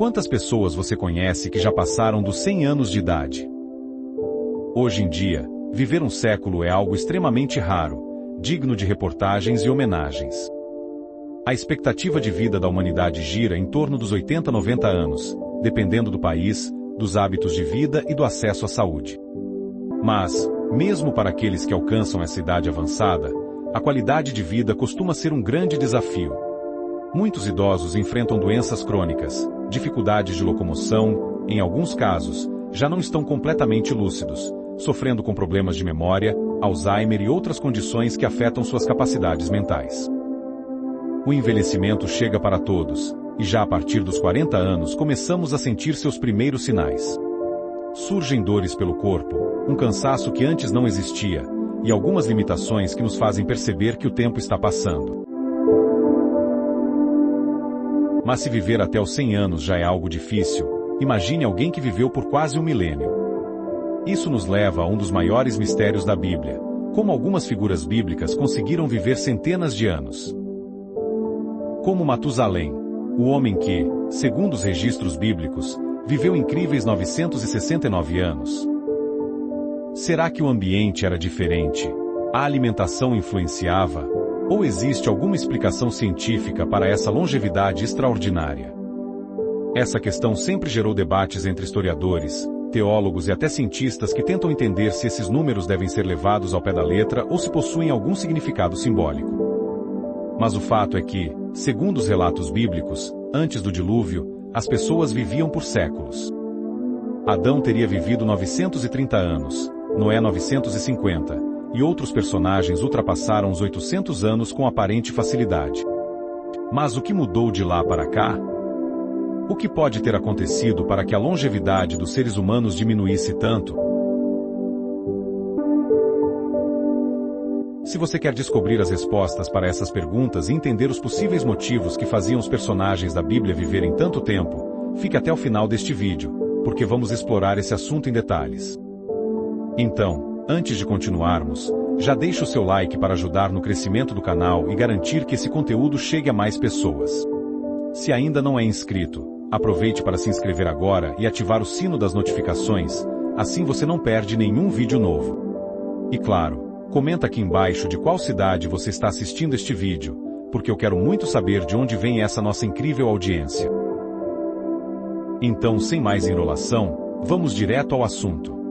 Quantas pessoas você conhece que já passaram dos 100 anos de idade? Hoje em dia, viver um século é algo extremamente raro, digno de reportagens e homenagens. A expectativa de vida da humanidade gira em torno dos 80 a 90 anos, dependendo do país, dos hábitos de vida e do acesso à saúde. Mas, mesmo para aqueles que alcançam essa idade avançada, a qualidade de vida costuma ser um grande desafio. Muitos idosos enfrentam doenças crônicas, dificuldades de locomoção, em alguns casos, já não estão completamente lúcidos, sofrendo com problemas de memória, Alzheimer e outras condições que afetam suas capacidades mentais. O envelhecimento chega para todos, e já a partir dos 40 anos começamos a sentir seus primeiros sinais. Surgem dores pelo corpo, um cansaço que antes não existia, e algumas limitações que nos fazem perceber que o tempo está passando. Mas se viver até os 100 anos já é algo difícil, imagine alguém que viveu por quase um milênio. Isso nos leva a um dos maiores mistérios da Bíblia, como algumas figuras bíblicas conseguiram viver centenas de anos. Como Matusalém, o homem que, segundo os registros bíblicos, viveu incríveis 969 anos. Será que o ambiente era diferente? A alimentação influenciava? Ou existe alguma explicação científica para essa longevidade extraordinária? Essa questão sempre gerou debates entre historiadores, teólogos e até cientistas que tentam entender se esses números devem ser levados ao pé da letra ou se possuem algum significado simbólico. Mas o fato é que, segundo os relatos bíblicos, antes do dilúvio, as pessoas viviam por séculos. Adão teria vivido 930 anos, Noé 950, e outros personagens ultrapassaram os 800 anos com aparente facilidade. Mas o que mudou de lá para cá? O que pode ter acontecido para que a longevidade dos seres humanos diminuísse tanto? Se você quer descobrir as respostas para essas perguntas e entender os possíveis motivos que faziam os personagens da Bíblia viverem tanto tempo, fique até o final deste vídeo, porque vamos explorar esse assunto em detalhes. Então, antes de continuarmos, já deixe o seu like para ajudar no crescimento do canal e garantir que esse conteúdo chegue a mais pessoas. Se ainda não é inscrito, aproveite para se inscrever agora e ativar o sino das notificações, assim você não perde nenhum vídeo novo. E claro, comenta aqui embaixo de qual cidade você está assistindo este vídeo, porque eu quero muito saber de onde vem essa nossa incrível audiência. Então, sem mais enrolação, vamos direto ao assunto.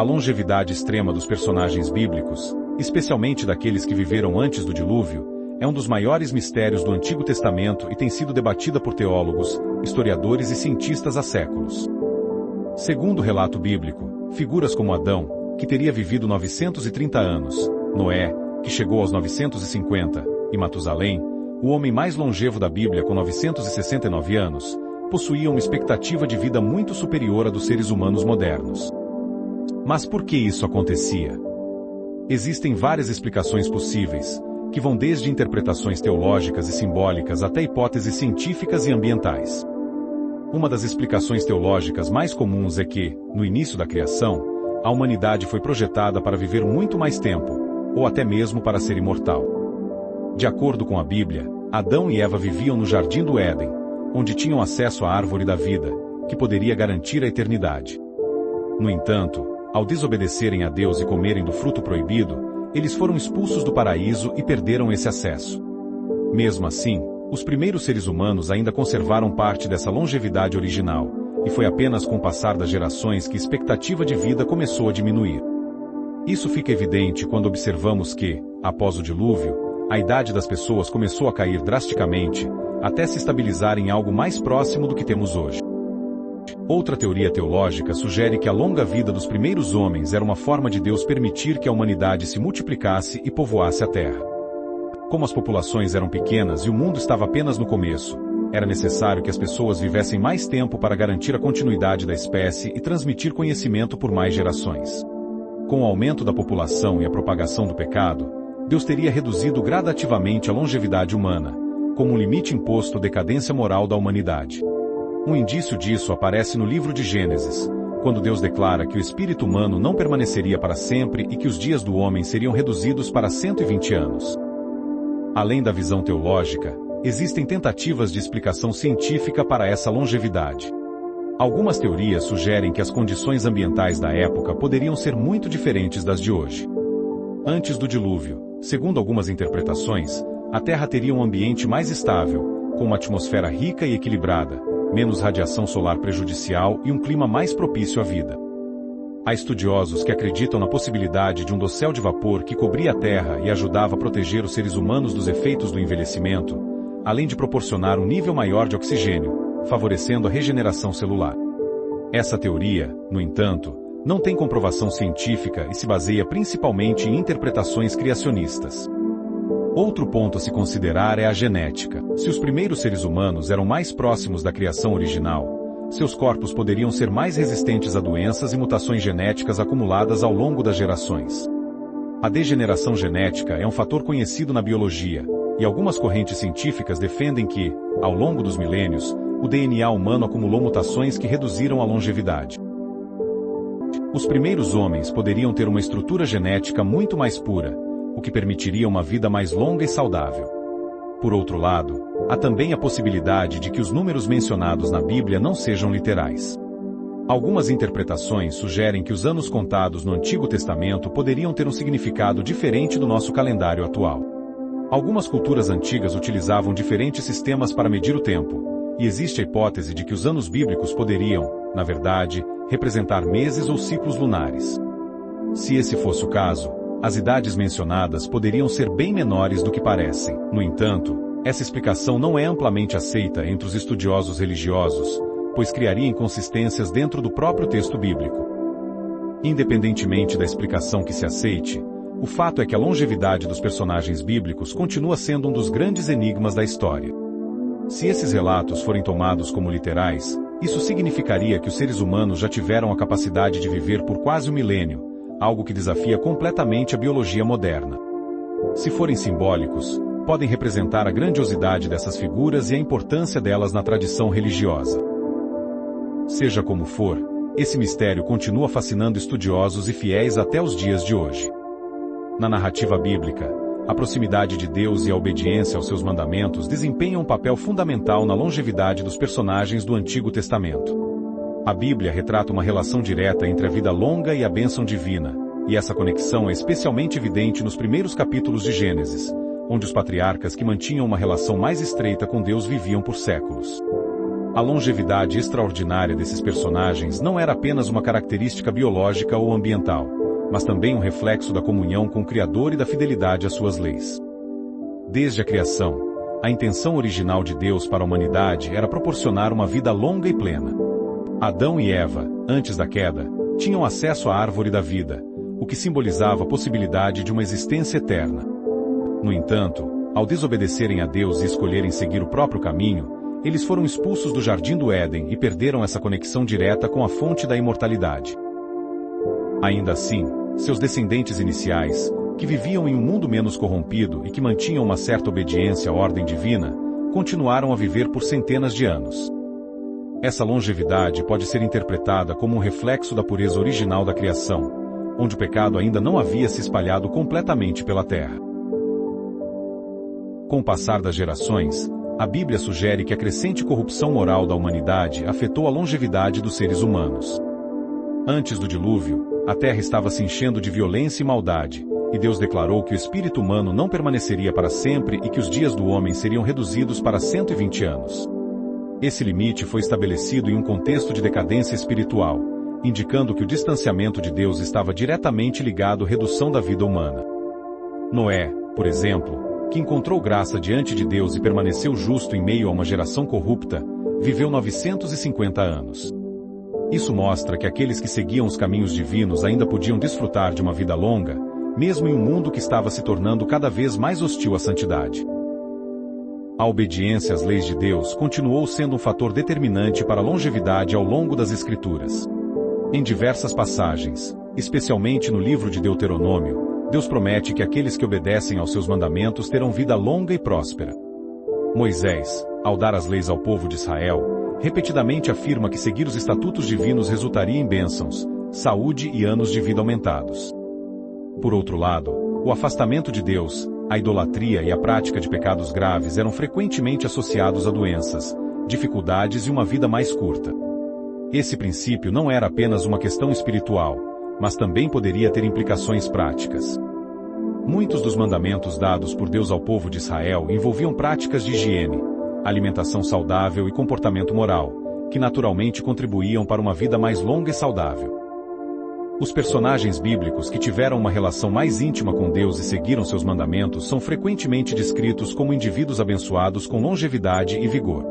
A longevidade extrema dos personagens bíblicos, especialmente daqueles que viveram antes do dilúvio, é um dos maiores mistérios do Antigo Testamento e tem sido debatida por teólogos, historiadores e cientistas há séculos. Segundo o relato bíblico, figuras como Adão, que teria vivido 930 anos, Noé, que chegou aos 950, e Matusalém, o homem mais longevo da Bíblia com 969 anos, possuíam uma expectativa de vida muito superior à dos seres humanos modernos. Mas por que isso acontecia? Existem várias explicações possíveis, que vão desde interpretações teológicas e simbólicas até hipóteses científicas e ambientais. Uma das explicações teológicas mais comuns é que, no início da criação, a humanidade foi projetada para viver muito mais tempo, ou até mesmo para ser imortal. De acordo com a Bíblia, Adão e Eva viviam no Jardim do Éden, onde tinham acesso à árvore da vida, que poderia garantir a eternidade. No entanto, ao desobedecerem a Deus e comerem do fruto proibido, eles foram expulsos do paraíso e perderam esse acesso. Mesmo assim, os primeiros seres humanos ainda conservaram parte dessa longevidade original, e foi apenas com o passar das gerações que a expectativa de vida começou a diminuir. Isso fica evidente quando observamos que, após o dilúvio, a idade das pessoas começou a cair drasticamente, até se estabilizar em algo mais próximo do que temos hoje. Outra teoria teológica sugere que a longa vida dos primeiros homens era uma forma de Deus permitir que a humanidade se multiplicasse e povoasse a Terra. Como as populações eram pequenas e o mundo estava apenas no começo, era necessário que as pessoas vivessem mais tempo para garantir a continuidade da espécie e transmitir conhecimento por mais gerações. Com o aumento da população e a propagação do pecado, Deus teria reduzido gradativamente a longevidade humana, como um limite imposto à decadência moral da humanidade. Um indício disso aparece no livro de Gênesis, quando Deus declara que o espírito humano não permaneceria para sempre e que os dias do homem seriam reduzidos para 120 anos. Além da visão teológica, existem tentativas de explicação científica para essa longevidade. Algumas teorias sugerem que as condições ambientais da época poderiam ser muito diferentes das de hoje. Antes do dilúvio, segundo algumas interpretações, a Terra teria um ambiente mais estável, com uma atmosfera rica e equilibrada, menos radiação solar prejudicial e um clima mais propício à vida. Há estudiosos que acreditam na possibilidade de um dossel de vapor que cobria a Terra e ajudava a proteger os seres humanos dos efeitos do envelhecimento, além de proporcionar um nível maior de oxigênio, favorecendo a regeneração celular. Essa teoria, no entanto, não tem comprovação científica e se baseia principalmente em interpretações criacionistas. Outro ponto a se considerar é a genética. Se os primeiros seres humanos eram mais próximos da criação original, seus corpos poderiam ser mais resistentes a doenças e mutações genéticas acumuladas ao longo das gerações. A degeneração genética é um fator conhecido na biologia, e algumas correntes científicas defendem que, ao longo dos milênios, o DNA humano acumulou mutações que reduziram a longevidade. Os primeiros homens poderiam ter uma estrutura genética muito mais pura, o que permitiria uma vida mais longa e saudável. Por outro lado, há também a possibilidade de que os números mencionados na Bíblia não sejam literais. Algumas interpretações sugerem que os anos contados no Antigo Testamento poderiam ter um significado diferente do nosso calendário atual. Algumas culturas antigas utilizavam diferentes sistemas para medir o tempo, e existe a hipótese de que os anos bíblicos poderiam, na verdade, representar meses ou ciclos lunares. Se esse fosse o caso, as idades mencionadas poderiam ser bem menores do que parecem. No entanto, essa explicação não é amplamente aceita entre os estudiosos religiosos, pois criaria inconsistências dentro do próprio texto bíblico. Independentemente da explicação que se aceite, o fato é que a longevidade dos personagens bíblicos continua sendo um dos grandes enigmas da história. Se esses relatos forem tomados como literais, isso significaria que os seres humanos já tiveram a capacidade de viver por quase um milênio, algo que desafia completamente a biologia moderna. Se forem simbólicos, podem representar a grandiosidade dessas figuras e a importância delas na tradição religiosa. Seja como for, esse mistério continua fascinando estudiosos e fiéis até os dias de hoje. Na narrativa bíblica, a proximidade de Deus e a obediência aos seus mandamentos desempenham um papel fundamental na longevidade dos personagens do Antigo Testamento. A Bíblia retrata uma relação direta entre a vida longa e a bênção divina, e essa conexão é especialmente evidente nos primeiros capítulos de Gênesis, onde os patriarcas que mantinham uma relação mais estreita com Deus viviam por séculos. A longevidade extraordinária desses personagens não era apenas uma característica biológica ou ambiental, mas também um reflexo da comunhão com o Criador e da fidelidade às suas leis. Desde a criação, a intenção original de Deus para a humanidade era proporcionar uma vida longa e plena. Adão e Eva, antes da queda, tinham acesso à árvore da vida, o que simbolizava a possibilidade de uma existência eterna. No entanto, ao desobedecerem a Deus e escolherem seguir o próprio caminho, eles foram expulsos do Jardim do Éden e perderam essa conexão direta com a fonte da imortalidade. Ainda assim, seus descendentes iniciais, que viviam em um mundo menos corrompido e que mantinham uma certa obediência à ordem divina, continuaram a viver por centenas de anos. Essa longevidade pode ser interpretada como um reflexo da pureza original da criação, onde o pecado ainda não havia se espalhado completamente pela terra. Com o passar das gerações, a Bíblia sugere que a crescente corrupção moral da humanidade afetou a longevidade dos seres humanos. Antes do dilúvio, a terra estava se enchendo de violência e maldade, e Deus declarou que o espírito humano não permaneceria para sempre e que os dias do homem seriam reduzidos para 120 anos. Esse limite foi estabelecido em um contexto de decadência espiritual, indicando que o distanciamento de Deus estava diretamente ligado à redução da vida humana. Noé, por exemplo, que encontrou graça diante de Deus e permaneceu justo em meio a uma geração corrupta, viveu 950 anos. Isso mostra que aqueles que seguiam os caminhos divinos ainda podiam desfrutar de uma vida longa, mesmo em um mundo que estava se tornando cada vez mais hostil à santidade. A obediência às leis de Deus continuou sendo um fator determinante para a longevidade ao longo das Escrituras. Em diversas passagens, especialmente no livro de Deuteronômio, Deus promete que aqueles que obedecem aos seus mandamentos terão vida longa e próspera. Moisés, ao dar as leis ao povo de Israel, repetidamente afirma que seguir os estatutos divinos resultaria em bênçãos, saúde e anos de vida aumentados. Por outro lado, o afastamento de Deus, A idolatria e a prática de pecados graves eram frequentemente associados a doenças, dificuldades e uma vida mais curta. Esse princípio não era apenas uma questão espiritual, mas também poderia ter implicações práticas. Muitos dos mandamentos dados por Deus ao povo de Israel envolviam práticas de higiene, alimentação saudável e comportamento moral, que naturalmente contribuíam para uma vida mais longa e saudável. Os personagens bíblicos que tiveram uma relação mais íntima com Deus e seguiram seus mandamentos são frequentemente descritos como indivíduos abençoados com longevidade e vigor.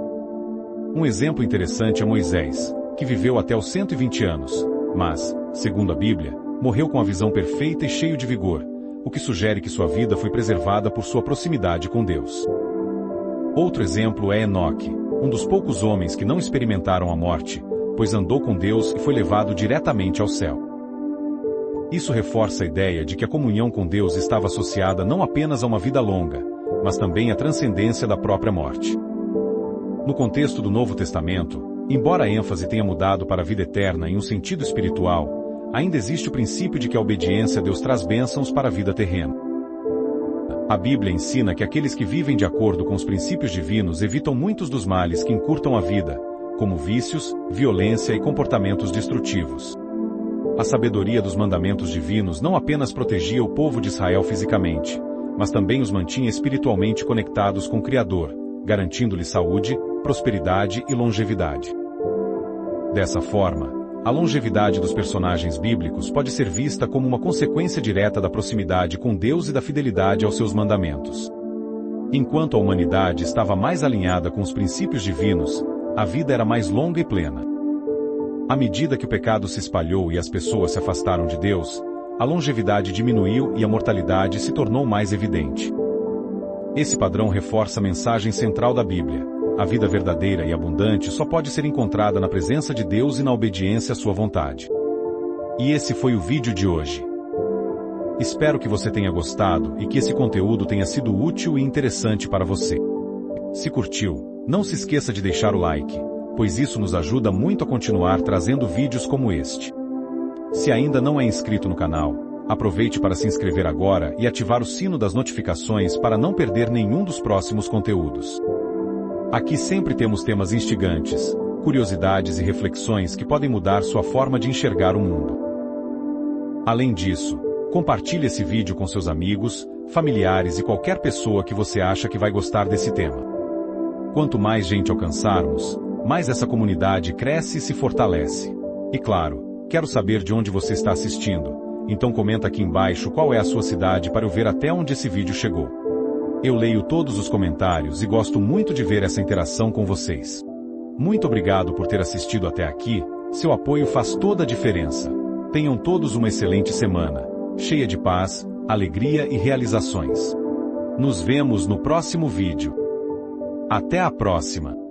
Um exemplo interessante é Moisés, que viveu até os 120 anos, mas, segundo a Bíblia, morreu com a visão perfeita e cheio de vigor, o que sugere que sua vida foi preservada por sua proximidade com Deus. Outro exemplo é Enoque, um dos poucos homens que não experimentaram a morte, pois andou com Deus e foi levado diretamente ao céu. Isso reforça a ideia de que a comunhão com Deus estava associada não apenas a uma vida longa, mas também à transcendência da própria morte. No contexto do Novo Testamento, embora a ênfase tenha mudado para a vida eterna em um sentido espiritual, ainda existe o princípio de que a obediência a Deus traz bênçãos para a vida terrena. A Bíblia ensina que aqueles que vivem de acordo com os princípios divinos evitam muitos dos males que encurtam a vida, como vícios, violência e comportamentos destrutivos. A sabedoria dos mandamentos divinos não apenas protegia o povo de Israel fisicamente, mas também os mantinha espiritualmente conectados com o Criador, garantindo-lhes saúde, prosperidade e longevidade. Dessa forma, a longevidade dos personagens bíblicos pode ser vista como uma consequência direta da proximidade com Deus e da fidelidade aos seus mandamentos. Enquanto a humanidade estava mais alinhada com os princípios divinos, a vida era mais longa e plena. À medida que o pecado se espalhou e as pessoas se afastaram de Deus, a longevidade diminuiu e a mortalidade se tornou mais evidente. Esse padrão reforça a mensagem central da Bíblia: a vida verdadeira e abundante só pode ser encontrada na presença de Deus e na obediência à sua vontade. E esse foi o vídeo de hoje. Espero que você tenha gostado e que esse conteúdo tenha sido útil e interessante para você. Se curtiu, não se esqueça de deixar o like, pois isso nos ajuda muito a continuar trazendo vídeos como este. Se ainda não é inscrito no canal, aproveite para se inscrever agora e ativar o sino das notificações para não perder nenhum dos próximos conteúdos. Aqui sempre temos temas instigantes, curiosidades e reflexões que podem mudar sua forma de enxergar o mundo. Além disso, compartilhe esse vídeo com seus amigos, familiares e qualquer pessoa que você acha que vai gostar desse tema. Quanto mais gente alcançarmos, mais essa comunidade cresce e se fortalece. E claro, quero saber de onde você está assistindo, então comenta aqui embaixo qual é a sua cidade para eu ver até onde esse vídeo chegou. Eu leio todos os comentários e gosto muito de ver essa interação com vocês. Muito obrigado por ter assistido até aqui, seu apoio faz toda a diferença. Tenham todos uma excelente semana, cheia de paz, alegria e realizações. Nos vemos no próximo vídeo. Até a próxima!